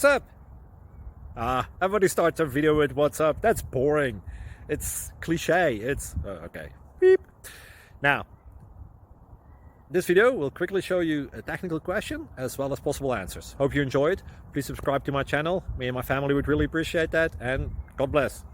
What's up? Everybody starts a video with what's up. That's boring. It's cliche. It's okay. Beep. Now, this video will quickly show you a technical question as well as possible answers. Hope you enjoyed. Please subscribe to my channel. Me and my family would really appreciate that, and God bless.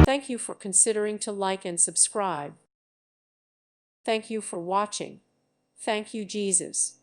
Thank you for considering to like and subscribe. Thank you for watching. Thank you, Jesus.